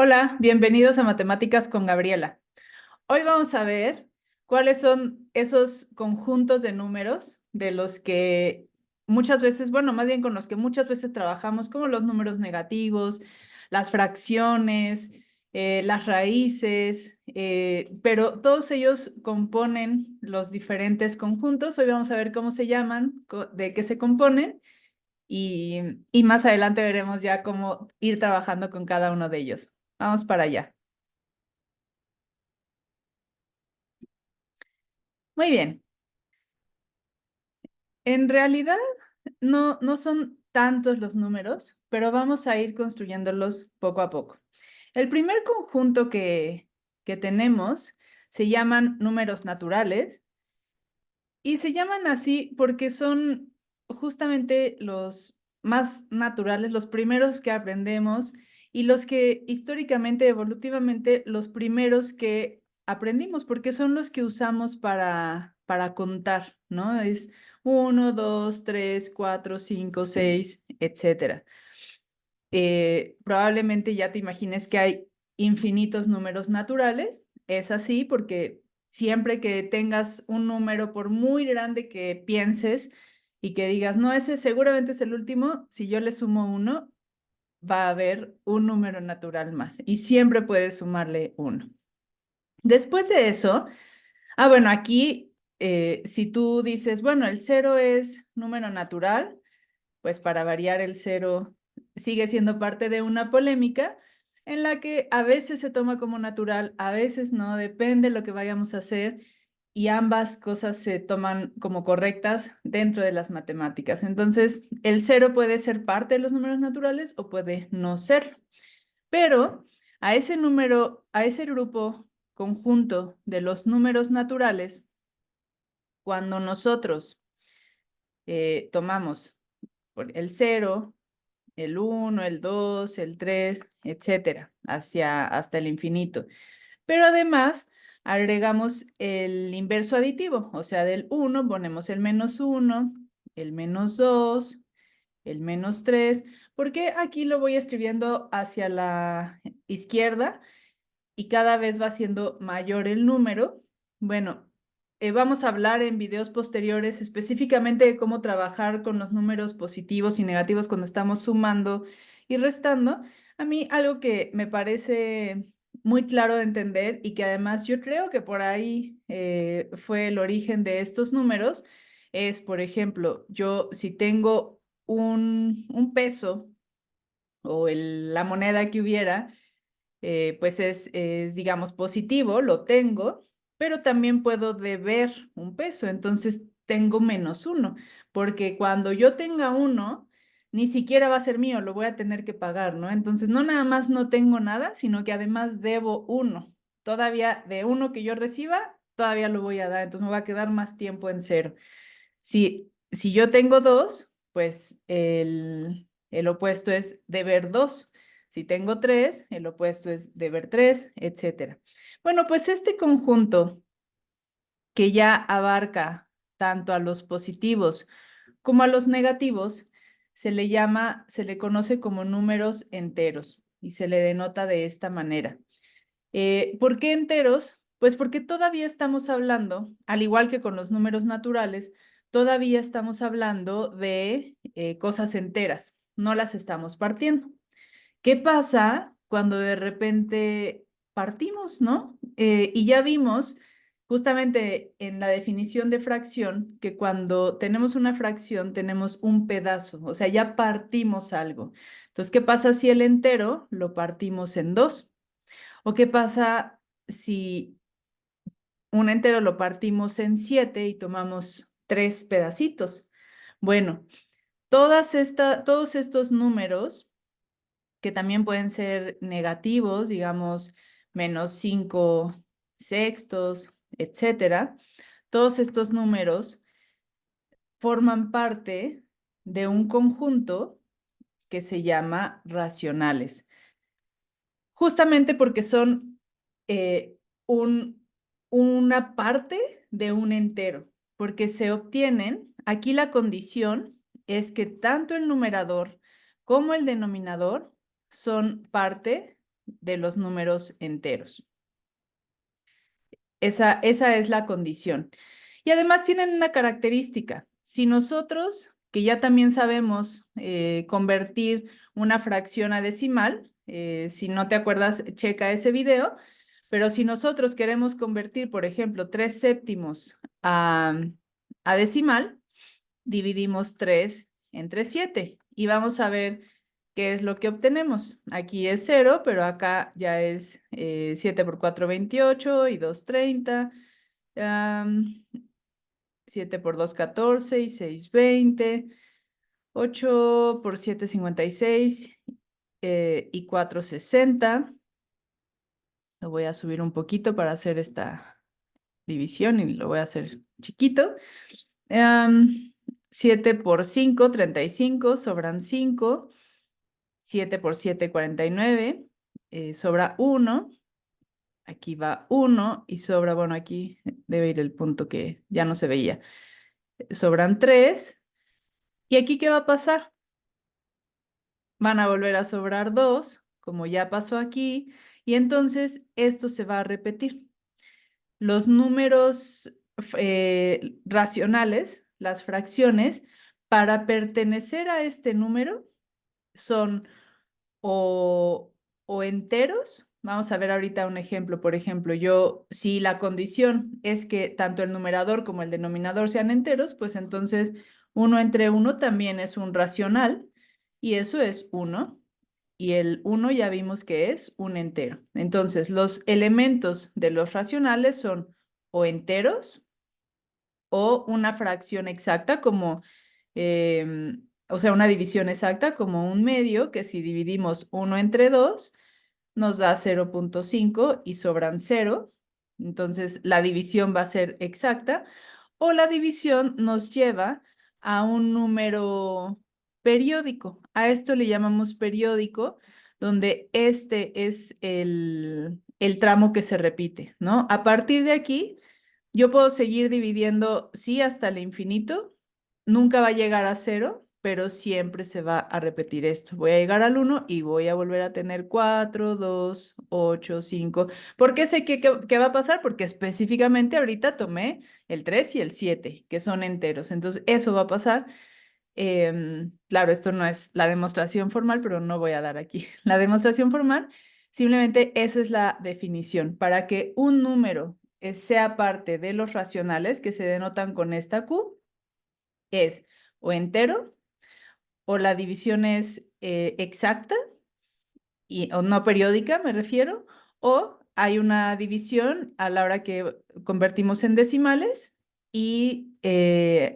Hola, bienvenidos a Matemáticas con Gabriela. Hoy vamos a ver cuáles son esos conjuntos de números de los que muchas veces, bueno, más bien con los que muchas veces trabajamos, como los números negativos, las fracciones, las raíces, pero todos ellos componen los diferentes conjuntos. Hoy vamos a ver cómo se llaman, de qué se componen y más adelante veremos ya cómo ir trabajando con cada uno de ellos. Vamos para allá. Muy bien. En realidad no son tantos los números, pero vamos a ir construyéndolos poco a poco. El primer conjunto que tenemos se llaman números naturales y se llaman así porque son justamente los más naturales, los primeros que aprendemos y los que históricamente, evolutivamente, los primeros que aprendimos, porque son los que usamos para contar, ¿no? Es 1, 2, 3, 4, 5, 6, etcétera. Probablemente ya te imagines que hay infinitos números naturales. Es así porque siempre que tengas un número, por muy grande que pienses y que digas, no, ese seguramente es el último, si yo le sumo uno, va a haber un número natural más y siempre puedes sumarle uno. Después de eso, bueno, aquí si tú dices, bueno, el cero es número natural, pues para variar el cero sigue siendo parte de una polémica en la que a veces se toma como natural, a veces no, depende de lo que vayamos a hacer y ambas cosas se toman como correctas dentro de las matemáticas. Entonces, el cero puede ser parte de los números naturales o puede no serlo. Pero a ese número, a ese grupo conjunto de los números naturales, cuando nosotros tomamos el cero, el 1, el 2, el 3, etcétera, hasta el infinito. Pero además agregamos el inverso aditivo, o sea, del 1 ponemos el -1, el -2, el -3, porque aquí lo voy escribiendo hacia la izquierda y cada vez va siendo mayor el número. Bueno, vamos a hablar en videos posteriores específicamente de cómo trabajar con los números positivos y negativos cuando estamos sumando y restando. A mí algo que me parece muy claro de entender y que además yo creo que por ahí fue el origen de estos números es, por ejemplo, yo si tengo un peso o la moneda que hubiera, pues digamos, positivo, lo tengo, pero también puedo deber un peso, entonces tengo -1, porque cuando yo tenga uno, ni siquiera va a ser mío, lo voy a tener que pagar, ¿no? Entonces, no nada más no tengo nada, sino que además debo uno. Todavía de uno que yo reciba, todavía lo voy a dar, entonces me va a quedar más tiempo en cero. Si yo tengo dos, pues el opuesto es deber dos. Si tengo tres, el opuesto es deber tres, etcétera. Bueno, pues este conjunto que ya abarca tanto a los positivos como a los negativos, se le conoce como números enteros y se le denota de esta manera. ¿Por qué enteros? Pues porque todavía estamos hablando, al igual que con los números naturales, todavía estamos hablando de cosas enteras, no las estamos partiendo. ¿Qué pasa cuando de repente partimos, no? Y ya vimos justamente en la definición de fracción que cuando tenemos una fracción tenemos un pedazo, o sea, ya partimos algo. Entonces, ¿qué pasa si el entero lo partimos en dos? ¿O qué pasa si un entero lo partimos en 7 y tomamos 3 pedacitos? Bueno, todos estos números, que también pueden ser negativos, digamos, -5/6, etcétera, todos estos números forman parte de un conjunto que se llama racionales. Justamente porque son eh, un, una parte de un entero, porque se obtienen, aquí la condición es que tanto el numerador como el denominador son parte de los números enteros. Esa es la condición. Y además tienen una característica. Si nosotros, que ya también sabemos convertir una fracción a decimal, si no te acuerdas, checa ese video, pero si nosotros queremos convertir, por ejemplo, 3 séptimos a decimal, dividimos 3 entre 7 y vamos a ver qué es lo que obtenemos. Aquí es 0, pero acá ya es 7 por 4, 28 y 2, 30. 7 por 2, 14 y 6, 20. 8 por 7, 56 y 4, 60. Lo voy a subir un poquito para hacer esta división y lo voy a hacer chiquito. 7 por 5, 35, sobran 5. 7 por 7, 49, sobra 1. Aquí va 1 y sobra, bueno, aquí debe ir el punto que ya no se veía. Sobran 3. ¿Y aquí qué va a pasar? Van a volver a sobrar 2, como ya pasó aquí, y entonces esto se va a repetir. Los números racionales, las fracciones, para pertenecer a este número son o enteros. Vamos a ver ahorita un ejemplo. Por ejemplo, si la condición es que tanto el numerador como el denominador sean enteros, pues entonces 1 entre 1 también es un racional y eso es 1. Y el 1 ya vimos que es un entero. Entonces, los elementos de los racionales son o enteros o una fracción exacta como, o sea, una división exacta como un medio, que si dividimos 1 entre 2, nos da 0.5 y sobran 0. Entonces, la división va a ser exacta. O la división nos lleva a un número periódico. A esto le llamamos periódico, donde este es el tramo que se repite, ¿no? A partir de aquí, yo puedo seguir dividiendo, sí, hasta el infinito. Nunca va a llegar a 0, pero siempre se va a repetir esto. Voy a llegar al 1 y voy a volver a tener 4, 2, 8, 5. ¿Por qué sé qué va a pasar? Porque específicamente ahorita tomé el 3 y el 7, que son enteros. Entonces, eso va a pasar. Claro, esto no es la demostración formal, pero no voy a dar aquí la demostración formal. Simplemente esa es la definición. Para que un número sea parte de los racionales que se denotan con esta Q, es o entero, o la división es exacta, o no periódica, me refiero, o hay una división a la hora que convertimos en decimales y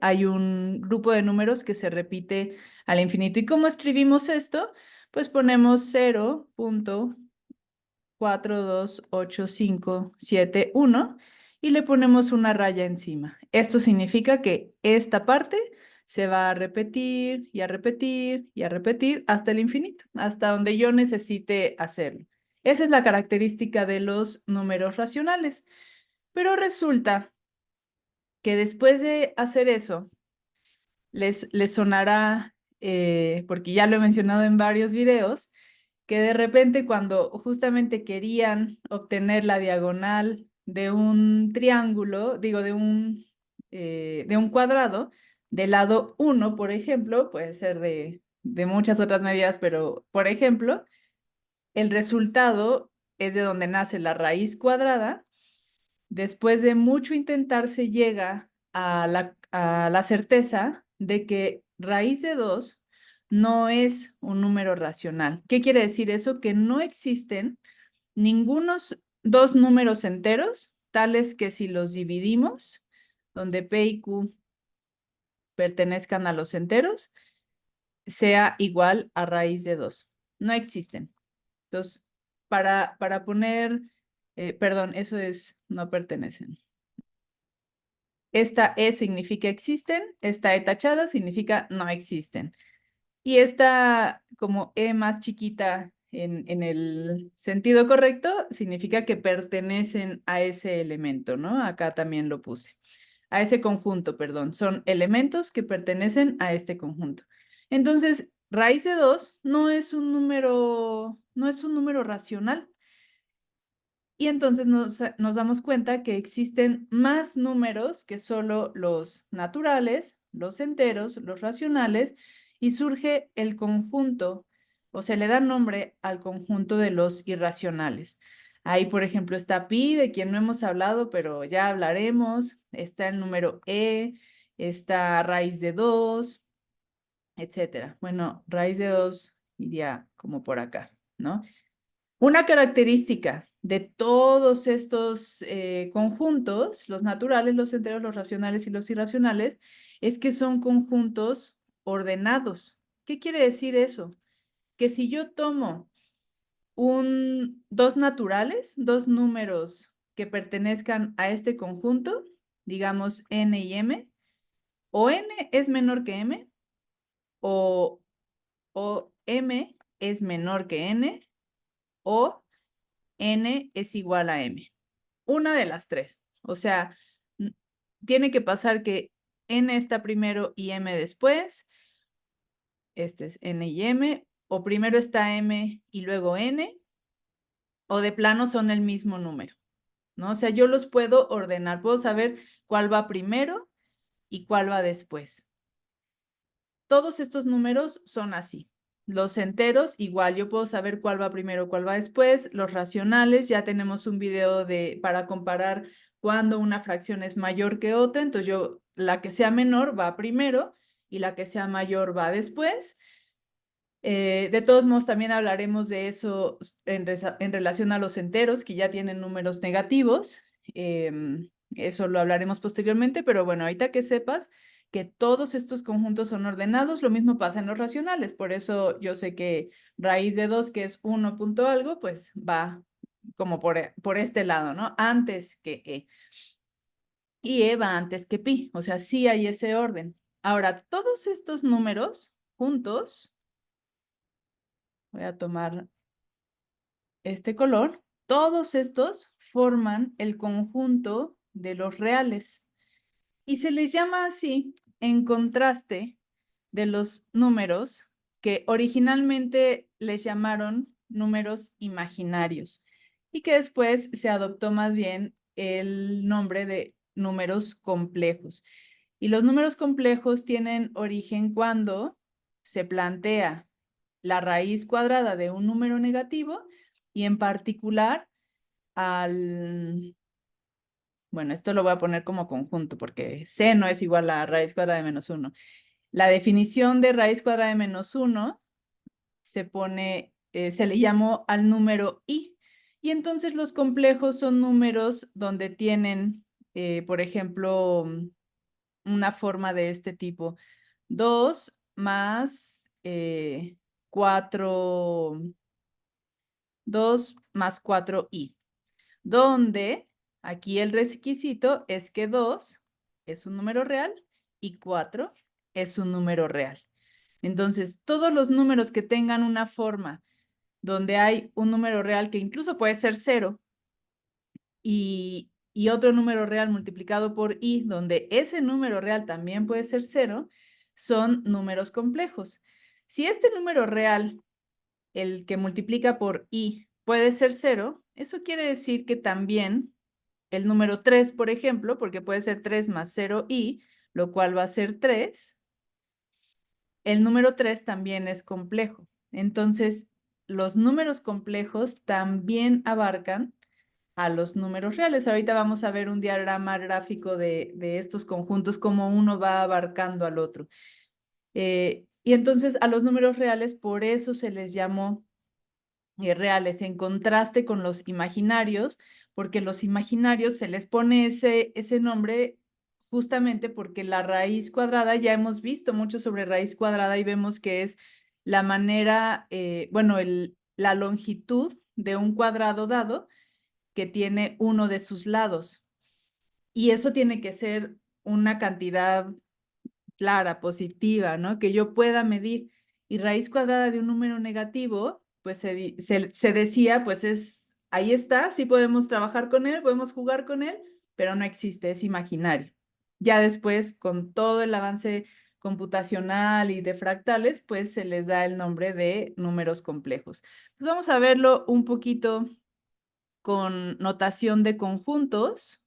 hay un grupo de números que se repite al infinito. ¿Y cómo escribimos esto? Pues ponemos 0.42857, y le ponemos una raya encima. Esto significa que esta parte se va a repetir y a repetir y a repetir hasta el infinito, hasta donde yo necesite hacerlo. Esa es la característica de los números racionales. Pero resulta que después de hacer eso, les sonará, porque ya lo he mencionado en varios videos, que de repente cuando justamente querían obtener la diagonal de un triángulo, digo, de un cuadrado, del lado 1, por ejemplo, puede ser de muchas otras medidas, pero por ejemplo, el resultado es de donde nace la raíz cuadrada. Después de mucho intentar se llega a la certeza de que raíz de 2 no es un número racional. ¿Qué quiere decir eso? Que no existen ningunos dos números enteros tales que si los dividimos, donde P y Q pertenezcan a los enteros, sea igual a raíz de 2. No existen. Entonces, para poner, perdón, eso es, no pertenecen. Esta E significa existen, esta E tachada significa no existen. Y esta como E más chiquita en el sentido correcto significa que pertenecen a ese elemento, ¿no? Acá también lo puse. A ese conjunto, perdón. Son elementos que pertenecen a este conjunto. Entonces, raíz de 2 no es un número racional. Y entonces nos damos cuenta que existen más números que solo los naturales, los enteros, los racionales, y surge el conjunto, o se le da nombre al conjunto de los irracionales. Ahí, por ejemplo, está pi, de quien no hemos hablado, pero ya hablaremos. Está el número está raíz de 2, etcétera. Bueno, raíz de 2 iría como por acá, ¿no? Una característica de todos estos conjuntos, los naturales, los enteros, los racionales y los irracionales, es que son conjuntos ordenados. ¿Qué quiere decir eso? Que si yo tomo dos naturales, dos números que pertenezcan a este conjunto, digamos n y m, o n es menor que m, o m es menor que n, o n es igual a m. Una de las tres. O sea, tiene que pasar que n está primero y m después. Este es n y m. O primero está m y luego n. O de plano son el mismo número, ¿no? O sea, yo los puedo ordenar. Puedo saber cuál va primero y cuál va después. Todos estos números son así. Los enteros, igual, yo puedo saber cuál va primero, cuál va después. Los racionales, ya tenemos un video para comparar cuando una fracción es mayor que otra. Entonces, la que sea menor va primero y la que sea mayor va después. De todos modos, también hablaremos de eso en relación a los enteros, que ya tienen números negativos. Eso lo hablaremos posteriormente, pero bueno, ahorita que sepas que todos estos conjuntos son ordenados, lo mismo pasa en los racionales. Por eso yo sé que raíz de 2, que es 1 punto algo, pues va como por este lado, ¿no? Antes que e. Y e va antes que pi, o sea, sí hay ese orden. Ahora, todos estos números juntos, voy a tomar este color, todos estos forman el conjunto de los reales y se les llama así en contraste de los números que originalmente les llamaron números imaginarios y que después se adoptó más bien el nombre de números complejos. Y los números complejos tienen origen cuando se plantea la raíz cuadrada de un número negativo y en particular bueno, esto lo voy a poner como conjunto porque c no es igual a raíz cuadrada de menos 1. La definición de raíz cuadrada de menos 1 se le llamó al número i. Y entonces los complejos son números donde tienen, por ejemplo, una forma de este tipo. 2 más 4, 2 más 4i, donde aquí el requisito es que 2 es un número real y 4 es un número real. Entonces, todos los números que tengan una forma donde hay un número real que incluso puede ser 0 y otro número real multiplicado por i, donde ese número real también puede ser 0, son números complejos. Si este número real, el que multiplica por i, puede ser 0, eso quiere decir que también el número 3, por ejemplo, porque puede ser 3 más 0i, lo cual va a ser 3, el número 3 también es complejo. Entonces, los números complejos también abarcan a los números reales. Ahorita vamos a ver un diagrama gráfico de estos conjuntos, cómo uno va abarcando al otro. Y entonces a los números reales, por eso se les llamó reales, en contraste con los imaginarios, porque los imaginarios se les pone ese nombre justamente porque la raíz cuadrada, ya hemos visto mucho sobre raíz cuadrada y vemos que es la manera, bueno, la longitud de un cuadrado dado que tiene uno de sus lados. Y eso tiene que ser una cantidad clara, positiva, ¿no? Que yo pueda medir. Y raíz cuadrada de un número negativo, pues se decía, pues ahí está, sí podemos trabajar con él, podemos jugar con él, pero no existe, es imaginario. Ya después, con todo el avance computacional y de fractales, pues se les da el nombre de números complejos. Pues vamos a verlo un poquito con notación de conjuntos.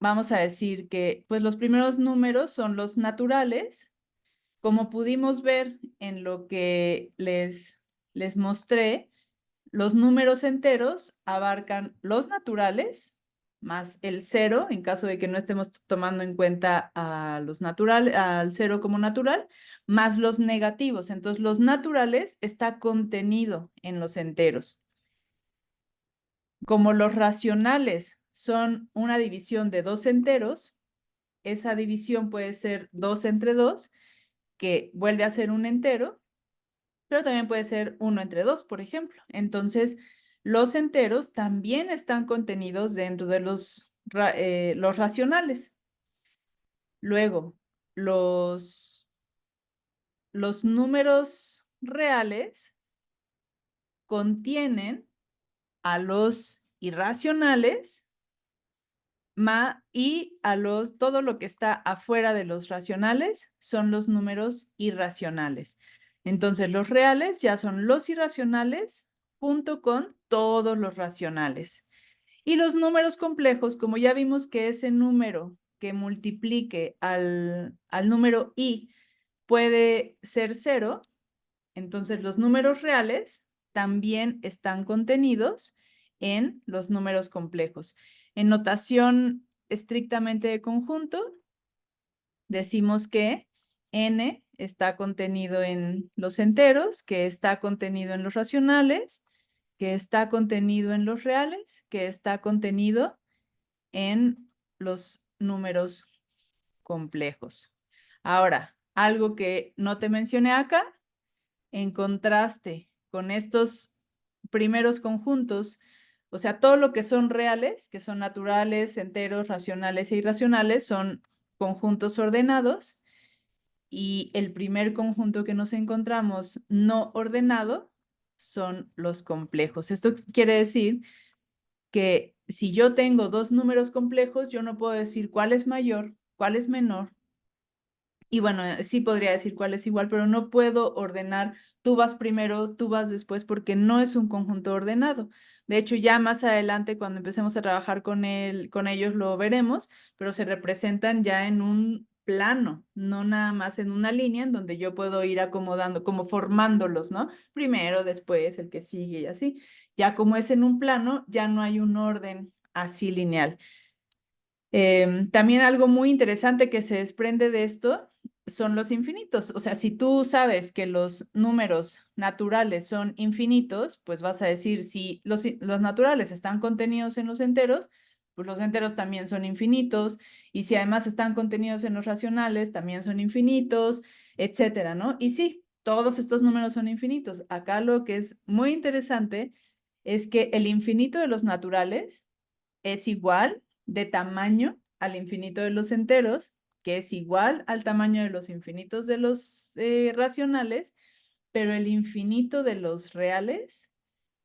Vamos a decir que pues los primeros números son los naturales. Como pudimos ver en lo que les mostré, los números enteros abarcan los naturales más el cero, en caso de que no estemos tomando en cuenta a los naturales, al cero como natural, más los negativos. Entonces, los naturales está contenido en los enteros. Como los racionales son una división de dos enteros, esa división puede ser 2 entre 2, que vuelve a ser un entero, pero también puede ser 1 entre 2, por ejemplo. Entonces, los enteros también están contenidos dentro de los racionales. Luego, los números reales contienen a los irracionales y todo lo que está afuera de los racionales son los números irracionales. Entonces, los reales ya son los irracionales junto con todos los racionales. Y los números complejos, como ya vimos que ese número que multiplique al número i puede ser 0, entonces los números reales también están contenidos en los números complejos. En notación estrictamente de conjunto, decimos que n está contenido en los enteros, que está contenido en los racionales, que está contenido en los reales, que está contenido en los números complejos. Ahora, algo que no te mencioné acá, en contraste con estos primeros conjuntos, o sea, todo lo que son reales, que son naturales, enteros, racionales e irracionales, son conjuntos ordenados, y el primer conjunto que nos encontramos no ordenado son los complejos. Esto quiere decir que si yo tengo dos números complejos, yo no puedo decir cuál es mayor, cuál es menor. Y bueno, sí podría decir cuál es igual, pero no puedo ordenar, tú vas primero, tú vas después, porque no es un conjunto ordenado. De hecho, ya más adelante, cuando empecemos a trabajar con ellos, lo veremos, pero se representan ya en un plano, no nada más en una línea en donde yo puedo ir acomodando, como formándolos, ¿no? Primero, después, el que sigue y así. Ya como es en un plano, ya no hay un orden así lineal. También algo muy interesante que se desprende de esto son los infinitos. O sea, si tú sabes que los números naturales son infinitos, pues vas a decir, si los naturales están contenidos en los enteros, pues los enteros también son infinitos. Y si además están contenidos en los racionales, también son infinitos, etcétera, ¿no? Y sí, todos estos números son infinitos. Acá lo que es muy interesante es que el infinito de los naturales es igual de tamaño al infinito de los enteros, que es igual al tamaño de los infinitos de los racionales, pero el infinito de los reales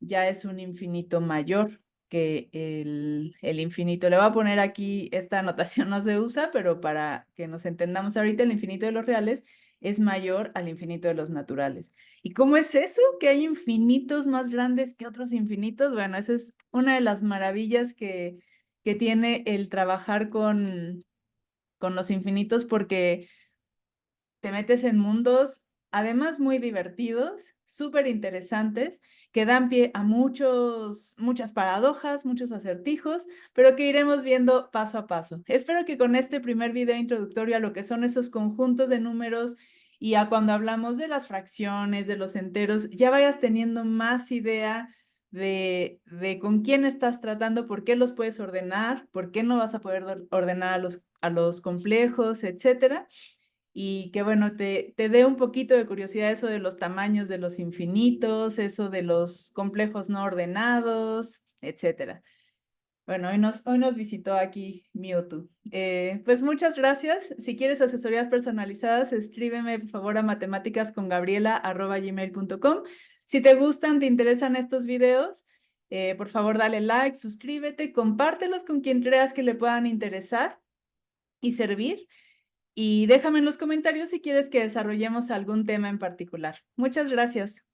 ya es un infinito mayor que el infinito. Le voy a poner aquí, esta anotación no se usa, pero para que nos entendamos ahorita, el infinito de los reales es mayor al infinito de los naturales. ¿Y cómo es eso? ¿Que hay infinitos más grandes que otros infinitos? Bueno, esa es una de las maravillas que tiene el trabajar con los infinitos, porque te metes en mundos, además muy divertidos, súper interesantes, que dan pie a muchas paradojas, muchos acertijos, pero que iremos viendo paso a paso. Espero que con este primer video introductorio a lo que son esos conjuntos de números y a cuando hablamos de las fracciones, de los enteros, ya vayas teniendo más idea de con quién estás tratando, por qué los puedes ordenar, por qué no vas a poder ordenar a los complejos, etcétera. Y que bueno, te dé un poquito de curiosidad eso de los tamaños de los infinitos, eso de los complejos no ordenados, etcétera. Bueno, hoy nos visitó aquí Mewtwo. Pues muchas gracias. Si quieres asesorías personalizadas, escríbeme por favor a matemáticascongabriela@gmail.com. Si te gustan, te interesan estos videos, por favor dale like, suscríbete, compártelos con quien creas que le puedan interesar. y servir. Y déjame en los comentarios si quieres que desarrollemos algún tema en particular. Muchas gracias.